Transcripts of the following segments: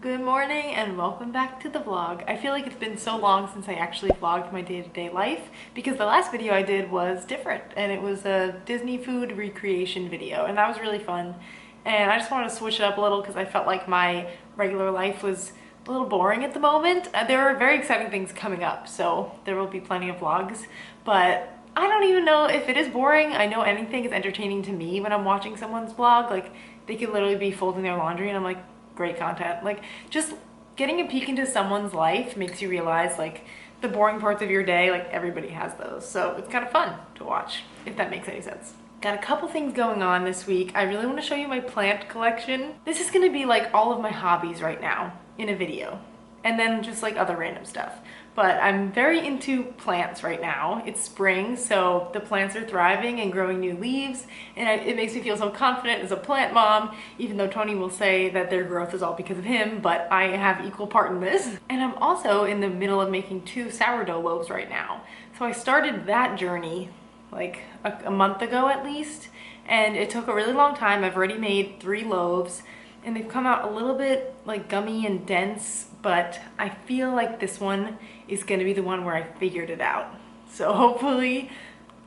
Good morning and welcome back to the vlog. I feel like it's been so long since I actually vlogged my day-to-day life because the last video I did was different and it was a Disney food recreation video and that was really fun. And I just wanted to switch it up a little because I felt like my regular life was a little boring at the moment. There are very exciting things coming up, so there will be plenty of vlogs, but I don't even know if it is boring. I know anything is entertaining to me when I'm watching someone's vlog. Like, they could literally be folding their laundry and I'm like, great content. Like, just getting a peek into someone's life makes you realize like the boring parts of your day, like everybody has those. So it's kind of fun to watch, if that makes any sense. Got a couple things going on this week. I really want to show you my plant collection. This is going to be like all of my hobbies right now in a video, and then just like other random stuff. But I'm very into plants right now. It's spring, so the plants are thriving and growing new leaves, and it makes me feel so confident as a plant mom, even though Tony will say that their growth is all because of him, but I have equal part in this. And I'm also in the middle of making 2 sourdough loaves right now. So I started that journey like a month ago at least, and it took a really long time. I've already made 3 loaves, and they've come out a little bit like gummy and dense, but I feel like this one is gonna be the one where I figured it out. So hopefully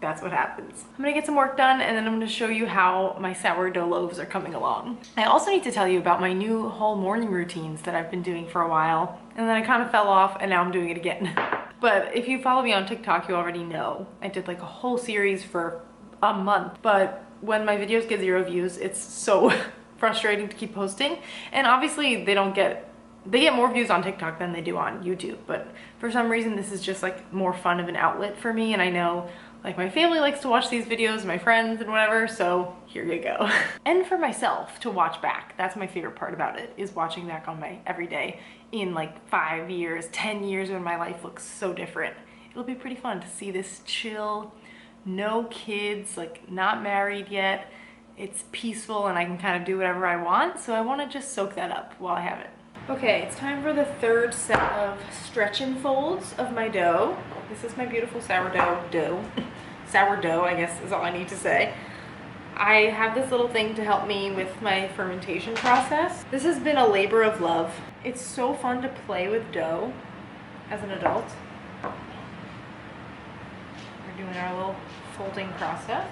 that's what happens. I'm gonna get some work done and then I'm gonna show you how my sourdough loaves are coming along. I also need to tell you about my new whole morning routines that I've been doing for a while, and then I kind of fell off and now I'm doing it again. But if you follow me on TikTok, you already know I did like a whole series for a month, but when my videos get 0 views, it's so frustrating to keep posting. And obviously they get more views on TikTok than they do on YouTube, but for some reason this is just like more fun of an outlet for me, and I know like my family likes to watch these videos, my friends and whatever, so here you go. And for myself to watch back, that's my favorite part about it, is watching back on my everyday in like 5 years, 10 years when my life looks so different. It'll be pretty fun to see this chill, no kids, like not married yet. It's peaceful and I can kind of do whatever I want, so I want to just soak that up while I have it. Okay, it's time for the 3rd set of stretch and folds of my dough. This is my beautiful sourdough dough. Sourdough, I guess is all I need to say. I have this little thing to help me with my fermentation process. This has been a labor of love. It's so fun to play with dough as an adult. We're doing our little folding process.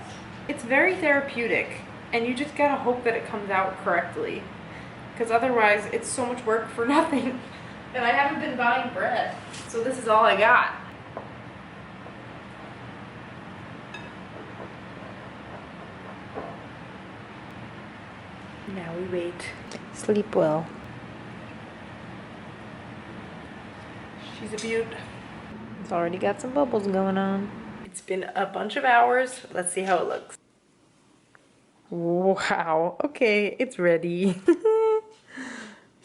It's very therapeutic, and you just gotta hope that it comes out correctly, because otherwise it's so much work for nothing. And I haven't been buying bread, so this is all I got. Now we wait. Sleep well. She's a beaut. It's already got some bubbles going on. It's been a bunch of hours. Let's see how it looks. Wow, okay, it's ready.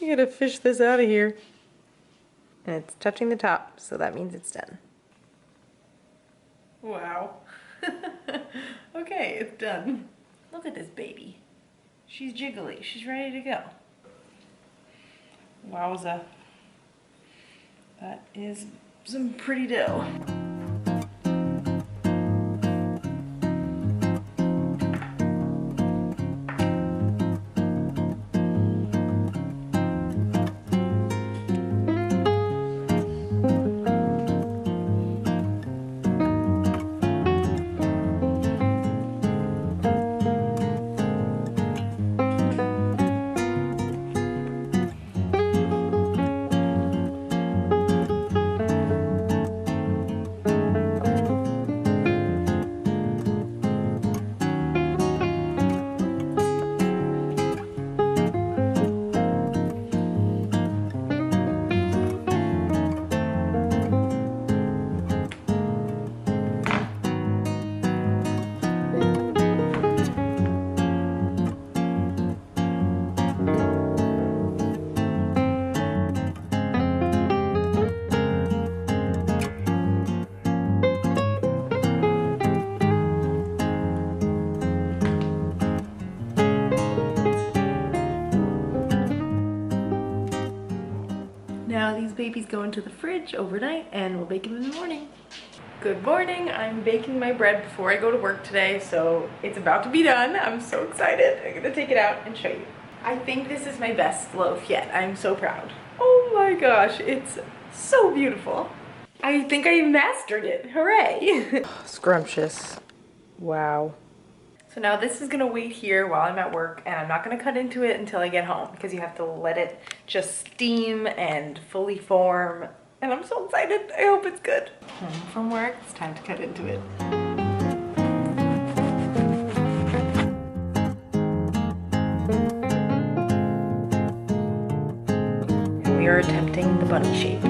You gotta fish this out of here. And it's touching the top, so that means it's done. Wow. Okay, it's done. Look at this baby. She's jiggly, she's ready to go. Wowza. That is some pretty dough. Now these babies go into the fridge overnight and we'll bake them in the morning. Good morning, I'm baking my bread before I go to work today, so it's about to be done. I'm so excited. I'm gonna take it out and show you. I think this is my best loaf yet. I'm so proud. Oh my gosh, it's so beautiful. I think I mastered it. Hooray! Scrumptious. Wow. So now this is gonna wait here while I'm at work, and I'm not gonna cut into it until I get home because you have to let it just steam and fully form. And I'm so excited. I hope it's good. Home from work, it's time to cut into it. And we are attempting the bunny shape.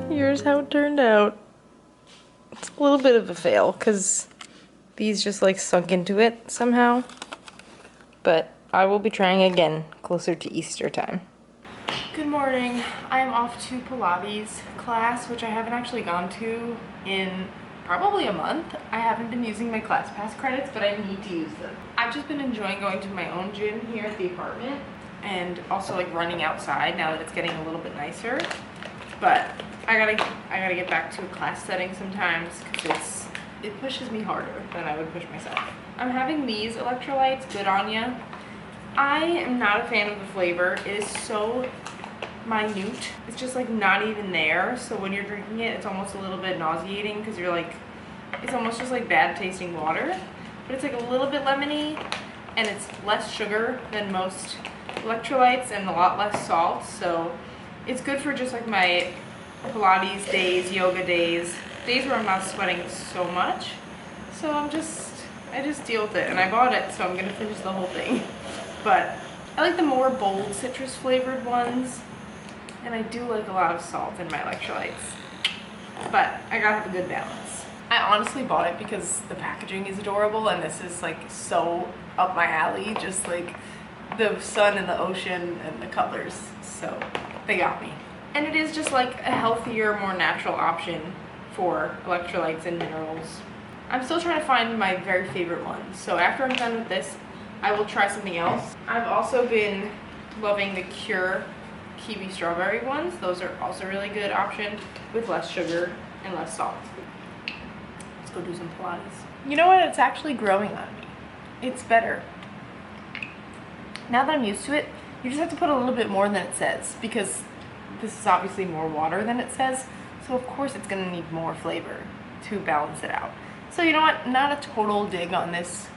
Here's how it turned out. It's a little bit of a fail because these just like sunk into it somehow. But I will be trying again closer to Easter time. Good morning. I am off to Pilates class, which I haven't actually gone to in probably a month. I haven't been using my class pass credits, but I need to use them. I've just been enjoying going to my own gym here at the apartment and also like running outside now that it's getting a little bit nicer. But I gotta get back to a class setting sometimes because it pushes me harder than I would push myself. I'm having these electrolytes, Good On Ya. I am not a fan of the flavor. It is so minute. It's just like not even there. So when you're drinking it, it's almost a little bit nauseating because you're like, it's almost just like bad tasting water. But it's like a little bit lemony and it's less sugar than most electrolytes and a lot less salt. So it's good for just like my Pilates days, yoga days where I'm not sweating so much. So I just deal with it, and I bought it, so I'm gonna finish the whole thing. But I like the more bold citrus flavored ones, and I do like a lot of salt in my electrolytes. But I gotta have a good balance. I honestly bought it because the packaging is adorable, and this is like so up my alley, just like the sun and the ocean and the colors. So they got me. And it is just like a healthier, more natural option for electrolytes and minerals. I'm still trying to find my very favorite ones. So after I'm done with this, I will try something else. I've also been loving the Cure kiwi strawberry ones. Those are also a really good option with less sugar and less salt. Let's go do some Pilates. You know what? It's actually growing on me. It's better. Now that I'm used to it, you just have to put a little bit more than it says because this is obviously more water than it says. So of course it's gonna need more flavor to balance it out. So you know what? Not a total dig on this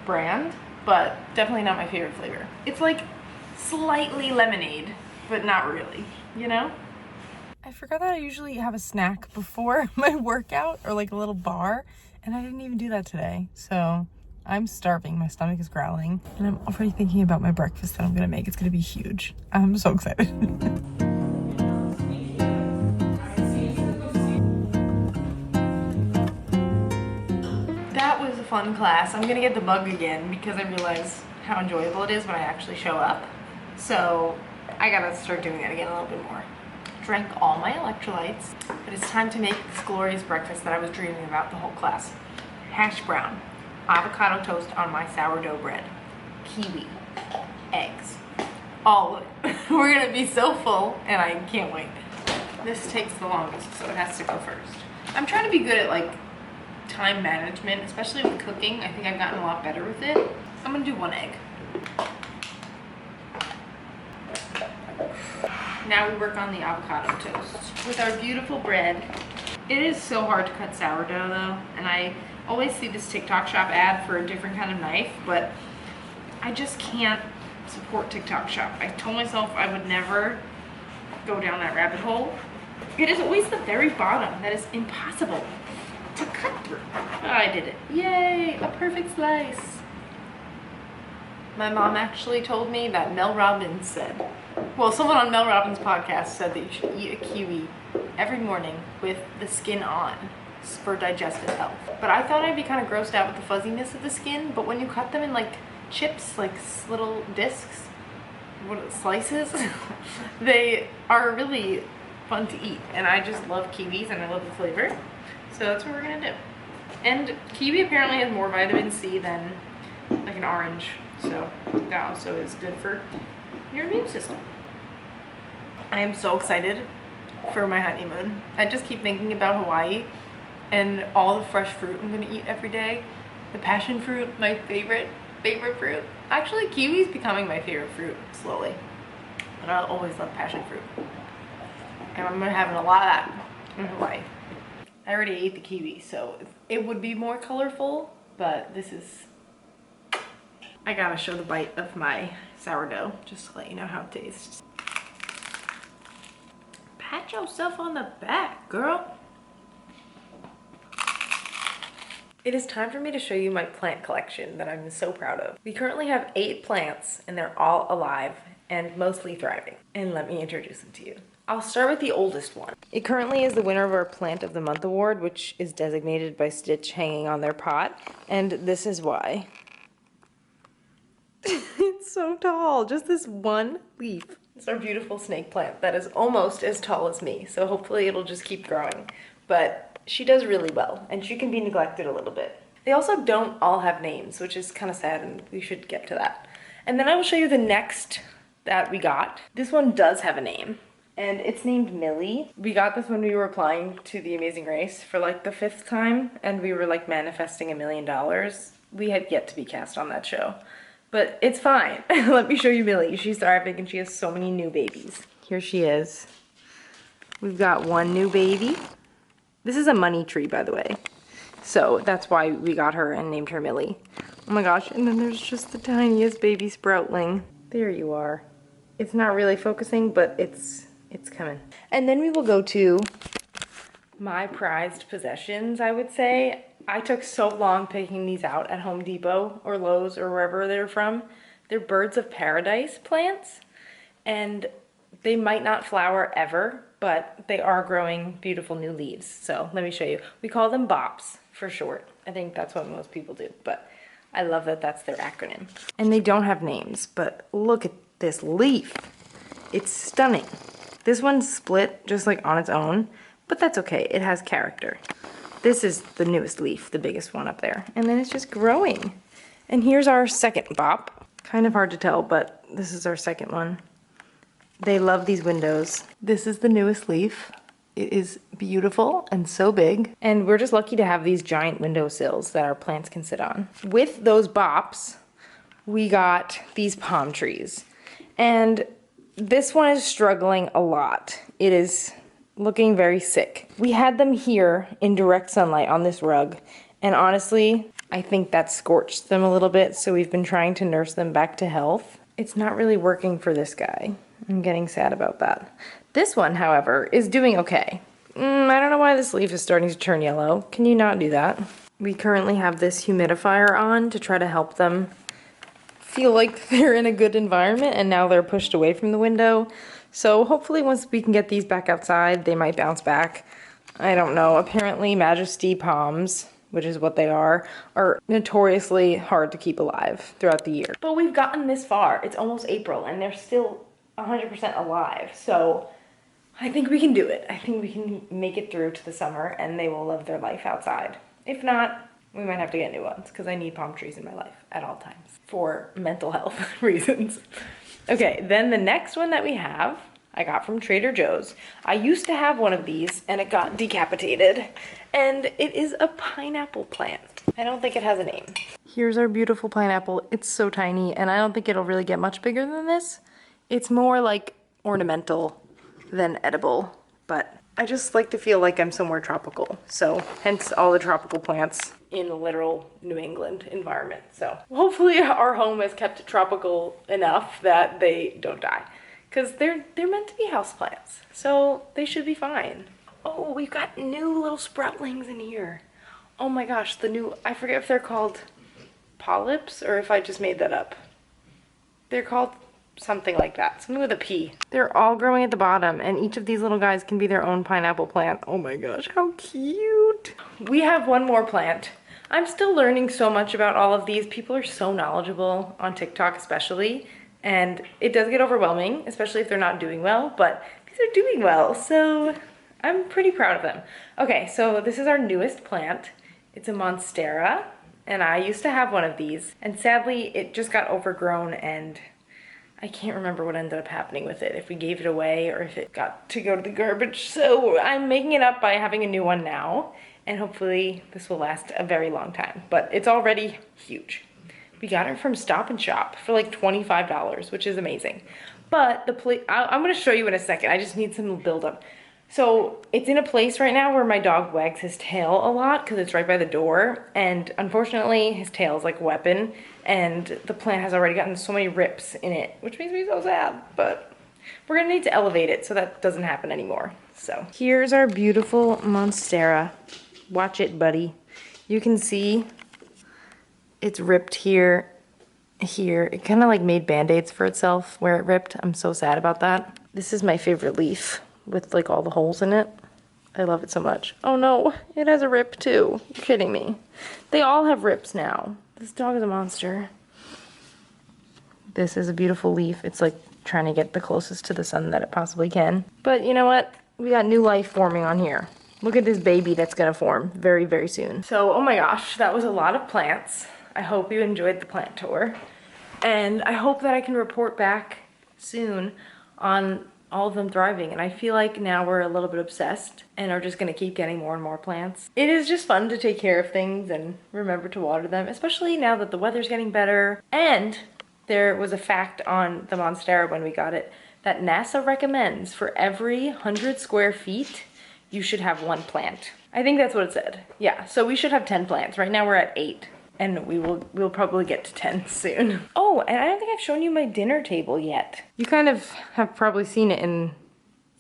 brand, but definitely not my favorite flavor. It's like slightly lemonade, but not really, you know? I forgot that I usually have a snack before my workout or like a little bar, and I didn't even do that today. So I'm starving, my stomach is growling, and I'm already thinking about my breakfast that I'm gonna make. It's gonna be huge. I'm so excited. That was a fun class. I'm gonna get the bug again because I realize how enjoyable it is when I actually show up. So I gotta start doing that again a little bit more. Drank all my electrolytes, but it's time to make this glorious breakfast that I was dreaming about the whole class. Hash brown, avocado toast on my sourdough bread, kiwi, eggs, all of it. We're gonna be so full and I can't wait. This takes the longest, so it has to go first. I'm trying to be good at like time management, especially with cooking. I think I've gotten a lot better with it. I'm gonna do one egg. Now we work on the avocado toast with our beautiful bread. It is so hard to cut sourdough though, and I always see this TikTok shop ad for a different kind of knife, but I just can't support TikTok shop. I told myself I would never go down that rabbit hole. It is always the very bottom that is impossible to cut through. Oh, I did it. Yay, a perfect slice. My mom actually told me that Mel Robbins said, well, someone on Mel Robbins' podcast said that you should eat a kiwi every morning with the skin on for digestive health. But I thought I'd be kind of grossed out with the fuzziness of the skin, but when you cut them in like chips, like little discs, slices, they are really fun to eat. And I just love kiwis and I love the flavor. So that's what we're gonna do. And kiwi apparently has more vitamin C than like an orange. So that also is good for your immune system. I am so excited for my honeymoon. I just keep thinking about Hawaii and all the fresh fruit I'm gonna eat every day The passion fruit, my favorite fruit. Actually, kiwi's becoming my favorite fruit slowly. But I always love passion fruit. And I'm gonna having a lot of that in Hawaii. I already ate the kiwi, so it would be more colorful, but this is... I gotta show the bite of my sourdough, just to let you know how it tastes. Pat yourself on the back, girl. It is time for me to show you my plant collection that I'm so proud of. We currently have 8 plants and they're all alive and mostly thriving. And let me introduce them to you. I'll start with the oldest one. It currently is the winner of our Plant of the Month award, which is designated by Stitch hanging on their pot. And this is why. It's so tall, just this one leaf. It's our beautiful snake plant that is almost as tall as me, so hopefully it'll just keep growing. But she does really well, and she can be neglected a little bit. They also don't all have names, which is kind of sad, and we should get to that. And then I will show you the next that we got. This one does have a name, and it's named Millie. We got this when we were applying to The Amazing Race for like the 5th time, and we were like manifesting $1 million. We had yet to be cast on that show. But it's fine. Let me show you Millie. She's thriving and she has so many new babies. Here she is. We've got one new baby. This is a money tree, by the way. So that's why we got her and named her Millie. Oh my gosh, and then there's just the tiniest baby sproutling. There you are. It's not really focusing, but it's coming. And then we will go to my prized possessions, I would say. I took so long picking these out at Home Depot or Lowe's or wherever they're from. They're birds of paradise plants, and they might not flower ever, but they are growing beautiful new leaves. So let me show you. We call them bops for short. I think that's what most people do, but I love that that's their acronym. And they don't have names, but look at this leaf. It's stunning. This one's split just like on its own, but that's okay. It has character. This is the newest leaf, the biggest one up there. And then it's just growing. And here's our second bop. Kind of hard to tell, but this is our second one. They love these windows. This is the newest leaf. It is beautiful and so big. And we're just lucky to have these giant windowsills that our plants can sit on. With those bops, we got these palm trees. And this one is struggling a lot. It is looking very sick. We had them here in direct sunlight on this rug, and honestly, I think that scorched them a little bit, so we've been trying to nurse them back to health. It's not really working for this guy. I'm getting sad about that. This one, however, is doing okay. I don't know why this leaf is starting to turn yellow. Can you not do that? We currently have this humidifier on to try to help them feel like they're in a good environment, and now they're pushed away from the window. So hopefully once we can get these back outside, they might bounce back. I don't know. Apparently Majesty palms, which is what they are notoriously hard to keep alive throughout the year. But we've gotten this far. It's almost April and they're still 100% alive. So I think we can do it. I think we can make it through to the summer and they will love their life outside. If not, we might have to get new ones because I need palm trees in my life at all times for mental health reasons. Okay, then the next one that we have, I got from Trader Joe's. I used to have one of these and it got decapitated, and it is a pineapple plant. I don't think it has a name. Here's our beautiful pineapple. It's so tiny and I don't think it'll really get much bigger than this. It's more like ornamental than edible, but I just like to feel like I'm somewhere tropical. So hence all the tropical plants in a literal New England environment. So hopefully our home is kept tropical enough that they don't die, because they're meant to be houseplants. So they should be fine. Oh, we've got new little sproutlings in here. Oh my gosh, I forget if they're called polyps or if I just made that up. They're called something like that, something with a P. They're all growing at the bottom, and each of these little guys can be their own pineapple plant. Oh my gosh, how cute. We have one more plant. I'm still learning so much about all of these. People are so knowledgeable on TikTok especially, and it does get overwhelming, especially if they're not doing well, but these are doing well, so I'm pretty proud of them. Okay, so this is our newest plant. It's a monstera, and I used to have one of these, and sadly it just got overgrown and I can't remember what ended up happening with it, if we gave it away or if it got to go to the garbage. So I'm making it up by having a new one now. and hopefully this will last a very long time, but it's already huge. We got it from Stop and Shop for like $25, which is amazing. But the place, I'm gonna show you in a second. I just need some buildup. So it's in a place right now where my dog wags his tail a lot because it's right by the door. And unfortunately, his tail is like a weapon. And the plant has already gotten so many rips in it, which makes me so sad. But we're gonna need to elevate it so that doesn't happen anymore. So here's our beautiful Monstera. Watch it, buddy. You can see it's ripped here. It kind of like made band-aids for itself where it ripped. I'm so sad about that. This is my favorite leaf with like all the holes in it. I love it so much. Oh no, it has a rip too. You're kidding me. They all have rips now. This dog is a monster. This is a beautiful leaf. It's like trying to get the closest to the sun that it possibly can. But you know what? We got new life forming on here. Look at this baby that's gonna form very, very soon. So, oh my gosh, that was a lot of plants. I hope you enjoyed the plant tour. And I hope that I can report back soon on all of them thriving. And I feel like now we're a little bit obsessed and are just gonna keep getting more and more plants. It is just fun to take care of things and remember to water them, especially now that the weather's getting better. And there was a fact on the Monstera when we got it that NASA recommends for every 100 square feet, you should have 1 plant. I think that's what it said. Yeah, so we should have 10 plants. Right now we're at 8. And we'll probably get to 10 soon. Oh, and I don't think I've shown you my dinner table yet. You kind of have probably seen it in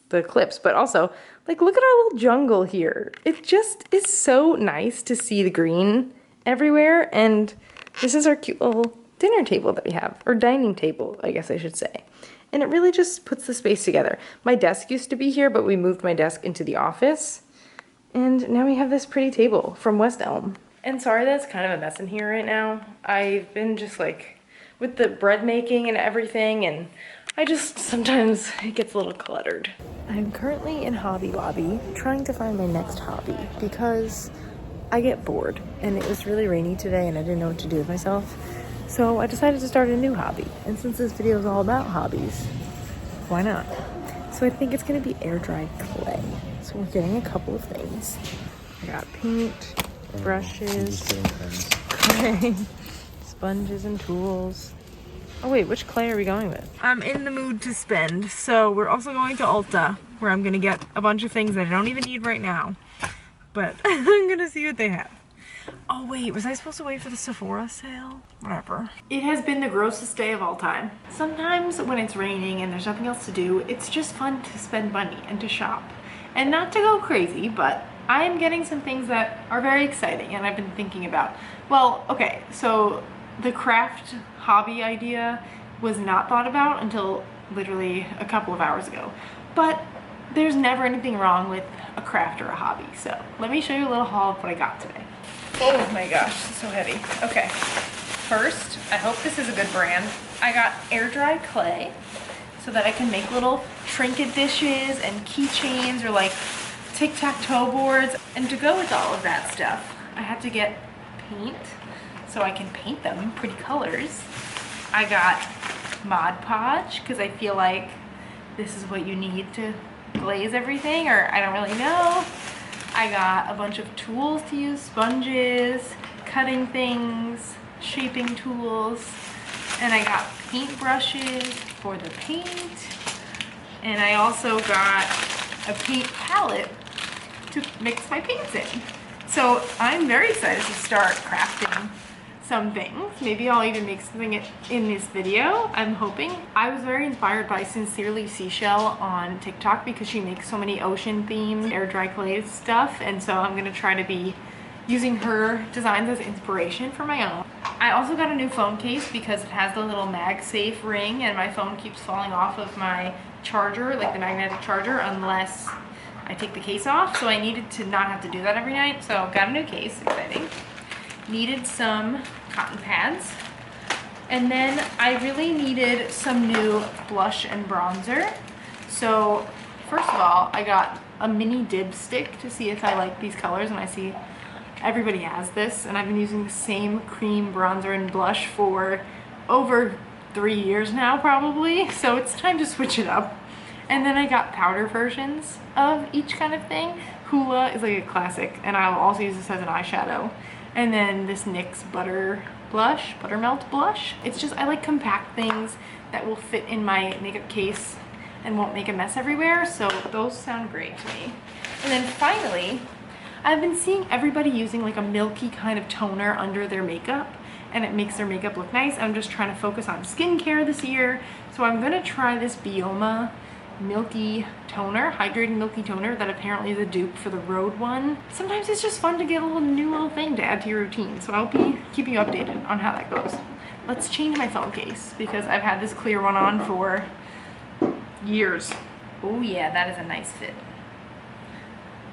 the clips, but also, like, look at our little jungle here. It just is so nice to see the green everywhere, and this is our cute little dinner table that we have, or dining table, I guess I should say. And it really just puts the space together. My desk used to be here, but we moved my desk into the office, and now we have this pretty table from West Elm. And sorry that's kind of a mess in here right now. I've been just like with the bread making and everything, and I just sometimes it gets a little cluttered. I'm currently in Hobby Lobby trying to find my next hobby because I get bored and it was really rainy today and I didn't know what to do with myself. So I decided to start a new hobby. And since this video is all about hobbies, why not? So I think it's gonna be air dried clay. So we're getting a couple of things. I got paint, brushes, clay, sponges and tools. Oh wait, which clay are we going with? I'm in the mood to spend, so we're also going to Ulta, where I'm gonna get a bunch of things that I don't even need right now. But I'm gonna see what they have. Oh wait, was I supposed to wait for the Sephora sale? Whatever. It has been the grossest day of all time. Sometimes when it's raining and there's nothing else to do, it's just fun to spend money and to shop. And not to go crazy, but I am getting some things that are very exciting and I've been thinking about. Well, okay, so the craft hobby idea was not thought about until literally a couple of hours ago. But there's never anything wrong with a craft or a hobby. So let me show you a little haul of what I got today. Oh my gosh, it's so heavy. Okay, first, I hope this is a good brand. I got air dry clay so that I can make little trinket dishes and keychains or like tic-tac-toe boards. And to go with all of that stuff, I had to get paint so I can paint them pretty colors. I got Mod Podge because I feel like this is what you need to glaze everything, or I don't really know. I got a bunch of tools to use, sponges, cutting things, shaping tools, and I got paint brushes for the paint, and I also got a paint palette to mix my paints in. So I'm very excited to start crafting some things. Maybe I'll even make something in this video, I'm hoping. I was very inspired by Sincerely Seashell on TikTok because she makes so many ocean themed air dry clay stuff, and so I'm gonna try to be using her designs as inspiration for my own. I also got a new phone case because it has the little MagSafe ring and my phone keeps falling off of my charger, like the magnetic charger, unless I take the case off. So I needed to not have to do that every night, so got a new case, exciting. Needed some cotton pads, and then I really needed some new blush and bronzer. So first of all, I got a mini dib stick to see if I like these colors, and I see everybody has this, and I've been using the same cream bronzer and blush for over 3 years now probably, so it's time to switch it up. And then I got powder versions of each kind of thing. Hula is like a classic, and I'll also use this as an eyeshadow. And then this NYX Buttermelt blush. It's just, I like compact things that will fit in my makeup case and won't make a mess everywhere, so those sound great to me. And then finally, I've been seeing everybody using like a milky kind of toner under their makeup, and it makes their makeup look nice. I'm just trying to focus on skincare this year, so I'm gonna try this Bioma milky toner, hydrating milky toner that apparently is a dupe for the Rhode one. Sometimes it's just fun to get a new little thing to add to your routine, so I'll be keeping you updated on how that goes. Let's change my phone case because I've had this clear one on for years. Oh yeah, that is a nice fit.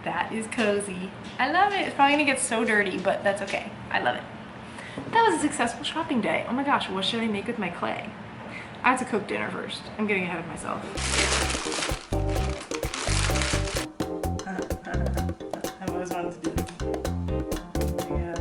That is cozy. I love it. It's probably gonna get so dirty, but that's okay. I love it. That was a successful shopping day. Oh my gosh, what should I make with my clay? I have to cook dinner first. I'm getting ahead of myself. I've always wanted to do this. Yeah.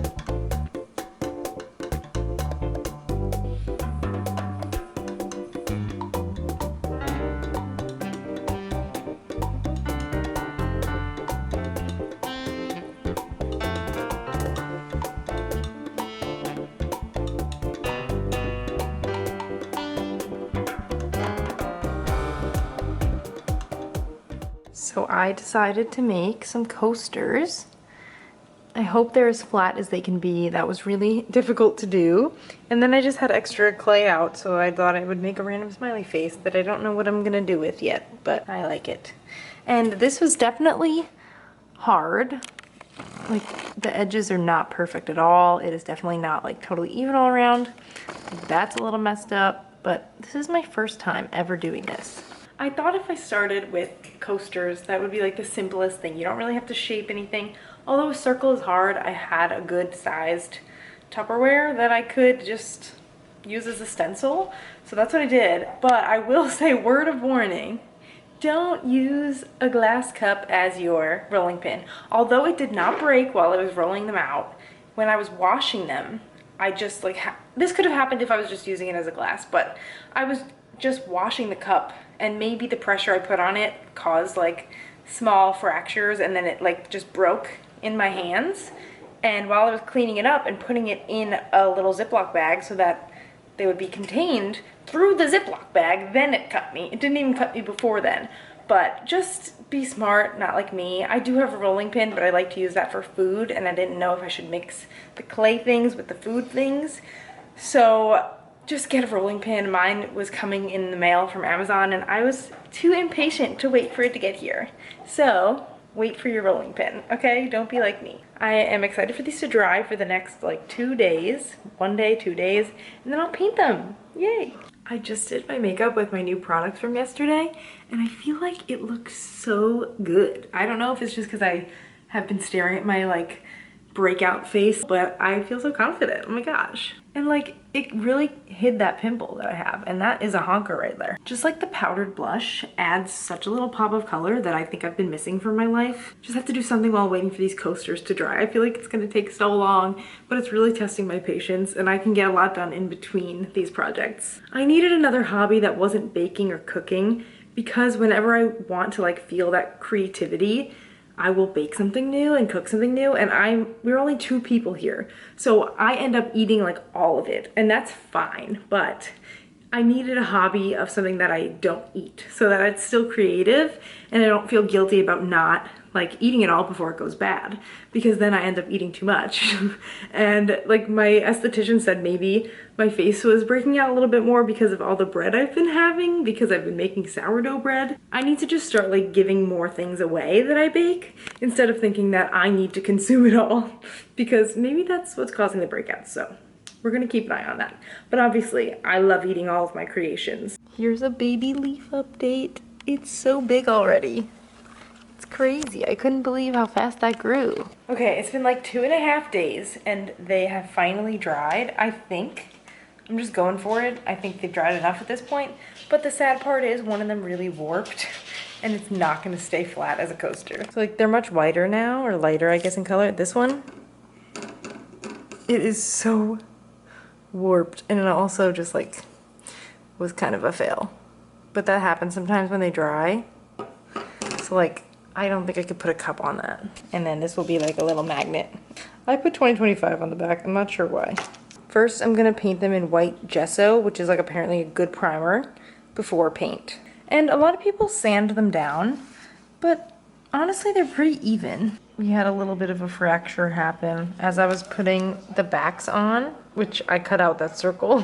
So I decided to make some coasters. I hope they're as flat as they can be. That was really difficult to do. And then I just had extra clay out, so I thought I would make a random smiley face that I don't know what I'm gonna do with yet, but I like it. And this was definitely hard. Like, the edges are not perfect at all. It is definitely not like totally even all around. That's a little messed up, but this is my first time ever doing this. I thought if I started with coasters, that would be like the simplest thing. You don't really have to shape anything. Although a circle is hard, I had a good sized Tupperware that I could just use as a stencil. So that's what I did. But I will say, word of warning, don't use a glass cup as your rolling pin. Although it did not break while I was rolling them out, when I was washing them, I just like, this could have happened if I was just using it as a glass, but I was just washing the cup, and maybe the pressure I put on it caused like small fractures, and then it like just broke in my hands. And while I was cleaning it up and putting it in a little Ziploc bag so that they would be contained through the Ziploc bag, then it cut me. It didn't even cut me before then. But just be smart, not like me. I do have a rolling pin, but I like to use that for food, and I didn't know if I should mix the clay things with the food things. So just get a rolling pin. Mine was coming in the mail from Amazon, and I was too impatient to wait for it to get here. So wait for your rolling pin, okay? Don't be like me. I am excited for these to dry for the next like 2 days, 1 day, 2 days, and then I'll paint them. Yay! I just did my makeup with my new products from yesterday, and I feel like it looks so good. I don't know if it's just because I have been staring at my like breakout face, but I feel so confident. Oh my gosh. And like, it really hid that pimple that I have, and that is a honker right there. Just like the powdered blush adds such a little pop of color that I think I've been missing from my life. Just have to do something while waiting for these coasters to dry. I feel like it's gonna take so long, but it's really testing my patience, and I can get a lot done in between these projects. I needed another hobby that wasn't baking or cooking, because whenever I want to like feel that creativity, I will bake something new and cook something new, and we're only 2 people here, so I end up eating like all of it, and that's fine. But I needed a hobby of something that I don't eat, so that it's still creative and I don't feel guilty about not like eating it all before it goes bad, because then I end up eating too much. And like my esthetician said, maybe my face was breaking out a little bit more because of all the bread I've been having, because I've been making sourdough bread. I need to just start like giving more things away that I bake, instead of thinking that I need to consume it all, because maybe that's what's causing the breakouts. So we're gonna keep an eye on that. But obviously, I love eating all of my creations. Here's a baby leaf update. It's so big already. It's crazy. I couldn't believe how fast that grew. Okay, it's been like 2.5 days, and they have finally dried, I think. I'm just going for it. I think they've dried enough at this point. But the sad part is one of them really warped, and it's not gonna stay flat as a coaster. So like, they're much whiter now, or lighter, I guess, in color. This one, it is so warped, and it also just like was kind of a fail. but that happens sometimes when they dry. So like, I don't think I could put a cup on that. And then this will be like a little magnet. I put 2025 on the back, I'm not sure why. First, I'm gonna paint them in white gesso, which is like apparently a good primer before paint. And a lot of people sand them down, but honestly, they're pretty even. We had a little bit of a fracture happen as I was putting the backs on, which I cut out that circle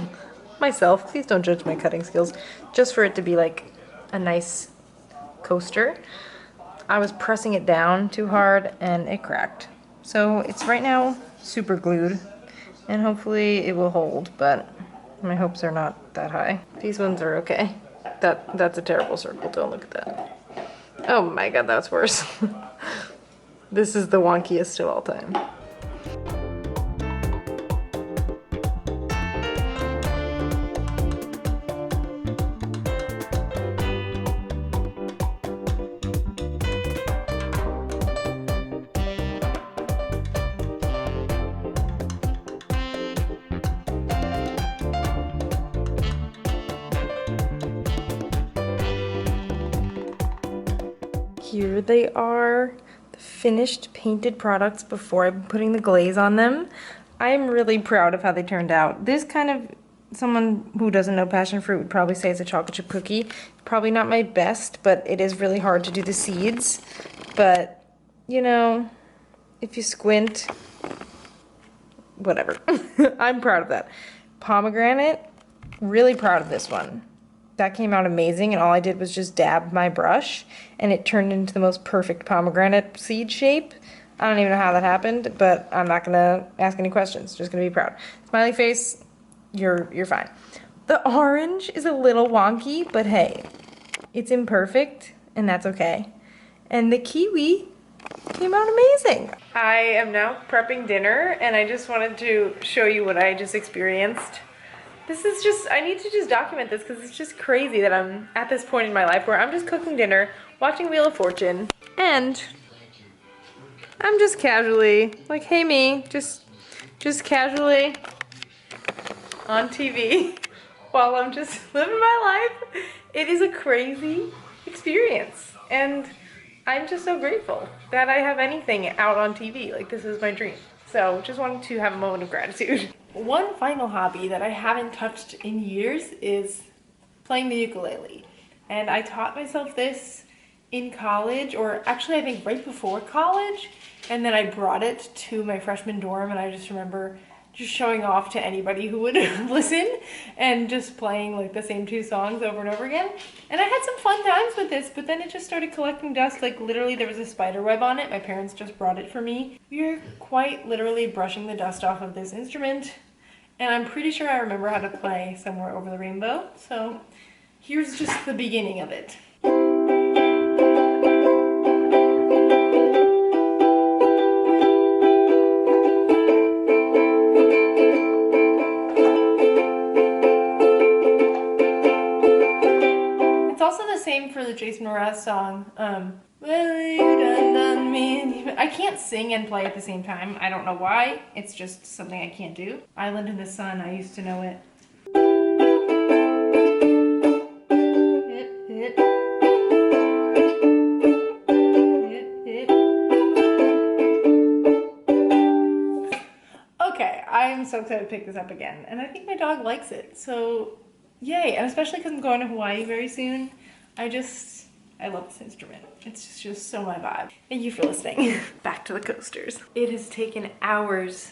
myself. Please don't judge my cutting skills. Just for it to be like a nice coaster. I was pressing it down too hard and it cracked. So it's right now super glued and hopefully it will hold, but my hopes are not that high. These ones are okay. That's a terrible circle, don't look at that. Oh my god, that's worse. This is the wonkiest of all time. Here they are, the finished painted products before I'm putting the glaze on them. I'm really proud of how they turned out. This kind of, someone who doesn't know passion fruit would probably say it's a chocolate chip cookie. Probably not my best, but it is really hard to do the seeds. But, you know, if you squint, whatever. I'm proud of that. Pomegranate, really proud of this one. That came out amazing, and all I did was just dab my brush and it turned into the most perfect pomegranate seed shape. I don't even know how that happened, but I'm not gonna ask any questions, just gonna be proud. Smiley face, you're fine. The orange is a little wonky, but hey, it's imperfect and that's okay. And the kiwi came out amazing. I am now prepping dinner and I just wanted to show you what I just experienced. This is just, I need to just document this because it's just crazy that I'm at this point in my life where I'm just cooking dinner, watching Wheel of Fortune, and I'm just casually, like, hey me, just casually on TV while I'm just living my life. It is a crazy experience, and I'm just so grateful that I have anything out on TV. Like, this is my dream. So, just wanted to have a moment of gratitude. One final hobby that I haven't touched in years is playing the ukulele. And I taught myself this in college, or actually I think right before college, and then I brought it to my freshman dorm, and I just remember just showing off to anybody who would listen and just playing like the same two songs over and over again. And I had some fun times with this, but then it just started collecting dust. Like literally there was a spider web on it. My parents just brought it for me. We are quite literally brushing the dust off of this instrument, and I'm pretty sure I remember how to play Somewhere Over the Rainbow. So here's just the beginning of it. Same for the Jason Mraz song, well, you done me. I can't sing and play at the same time. I don't know why. It's just something I can't do. Island in the Sun, I used to know it. Hit, hit. Hit, hit. Okay, I'm so excited to pick this up again, and I think my dog likes it, so yay, and especially because I'm going to Hawaii very soon. I love this instrument. It's just so my vibe. Thank you for listening. Back to the coasters. It has taken hours,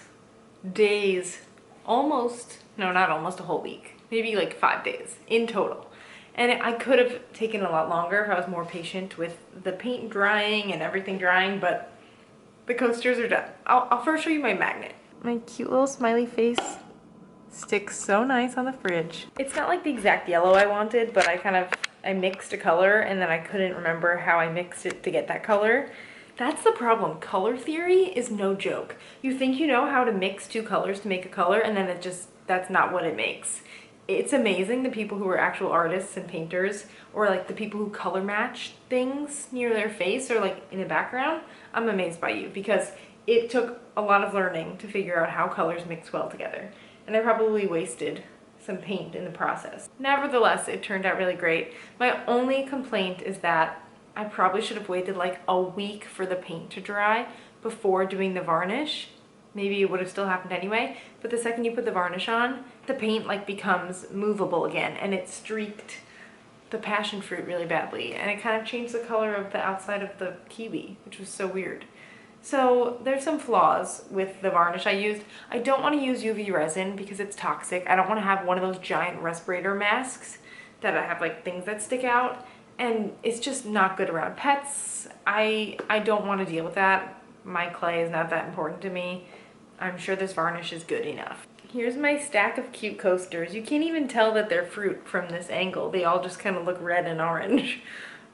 days, almost, no, not almost, a whole week. Maybe like 5 days in total. And I could have taken a lot longer if I was more patient with the paint drying and everything drying, but the coasters are done. I'll first show you my magnet. My cute little smiley face sticks so nice on the fridge. It's not like the exact yellow I wanted, but I mixed a color and then I couldn't remember how I mixed it to get that color. That's the problem. Color theory is no joke. You think you know how to mix two colors to make a color, and then that's not what it makes. It's amazing the people who are actual artists and painters, or like the people who color match things near their face or like in the background. I'm amazed by you because it took a lot of learning to figure out how colors mix well together. And I probably wasted some paint in the process. Nevertheless, it turned out really great. My only complaint is that I probably should have waited like a week for the paint to dry before doing the varnish. Maybe it would have still happened anyway, but the second you put the varnish on, the paint like becomes movable again, and it streaked the passion fruit really badly, and it kind of changed the color of the outside of the kiwi, which was so weird. So there's some flaws with the varnish I used. I don't want to use UV resin because it's toxic. I don't want to have one of those giant respirator masks that I have like things that stick out, and it's just not good around pets. I don't want to deal with that. My clay is not that important to me. I'm sure this varnish is good enough. Here's my stack of cute coasters. You can't even tell that they're fruit from this angle. They all just kind of look red and orange,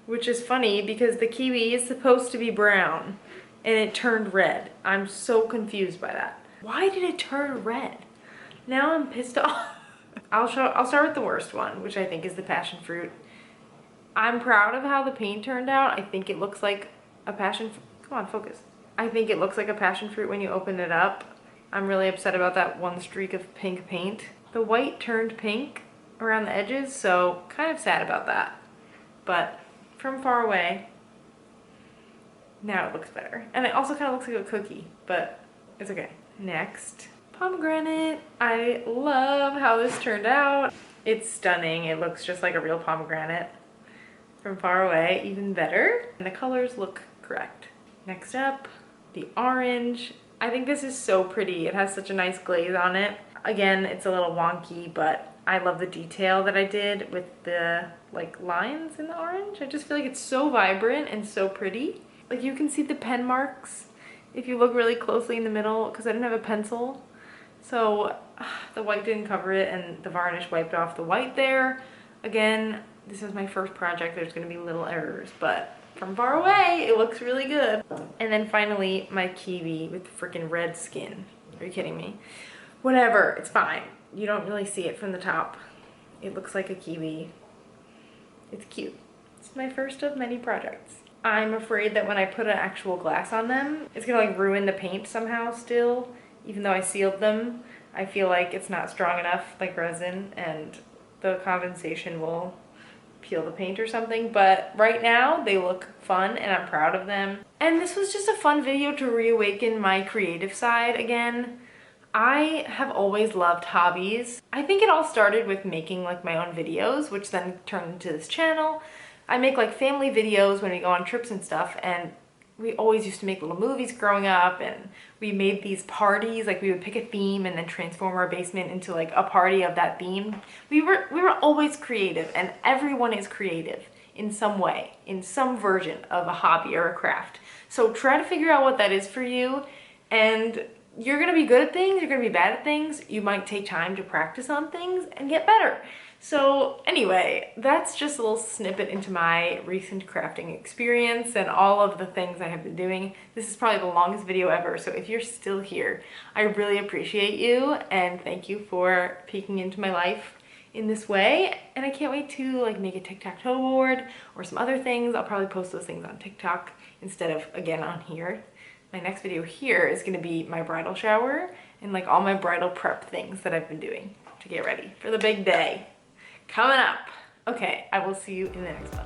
which is funny because the kiwi is supposed to be brown and it turned red. I'm so confused by that. Why did it turn red? Now I'm pissed off. I'll start with the worst one, which I think is the passion fruit. I'm proud of how the paint turned out. I think it looks like a passion fruit. Come on, focus. I think it looks like a passion fruit when you open it up. I'm really upset about that one streak of pink paint. The white turned pink around the edges, so kind of sad about that. But from far away, now it looks better. And it also kind of looks like a cookie, but it's okay. Next, pomegranate. I love how this turned out. It's stunning. It looks just like a real pomegranate. From far away, even better. And the colors look correct. Next up, the orange. I think this is so pretty. It has such a nice glaze on it. Again, it's a little wonky, but I love the detail that I did with the like lines in the orange. I just feel like it's so vibrant and so pretty. Like you can see the pen marks if you look really closely in the middle, because I didn't have a pencil. So the white didn't cover it and the varnish wiped off the white there. Again, this is my first project. There's gonna be little errors, but from far away, it looks really good. And then finally, my kiwi with the freaking red skin. Are you kidding me? Whatever, it's fine. You don't really see it from the top. It looks like a kiwi. It's cute. It's my first of many projects. I'm afraid that when I put an actual glass on them, it's gonna like ruin the paint somehow still. Even though I sealed them, I feel like it's not strong enough, like resin, and the condensation will peel the paint or something. But right now they look fun and I'm proud of them. And this was just a fun video to reawaken my creative side again. I have always loved hobbies. I think it all started with making like my own videos, which then turned into this channel. I make like family videos when we go on trips and stuff, and we always used to make little movies growing up, and we made these parties. Like we would pick a theme and then transform our basement into like a party of that theme. We were always creative, and everyone is creative in some way, in some version of a hobby or a craft. So try to figure out what that is for you, and you're gonna be good at things, you're gonna be bad at things, you might take time to practice on things and get better. So anyway, that's just a little snippet into my recent crafting experience and all of the things I have been doing. This is probably the longest video ever, so if you're still here, I really appreciate you and thank you for peeking into my life in this way. And I can't wait to like make a tic-tac-toe board or some other things. I'll probably post those things on TikTok instead of again on here. My next video here is gonna be my bridal shower and like all my bridal prep things that I've been doing to get ready for the big day coming up. Okay, I will see you in the next one.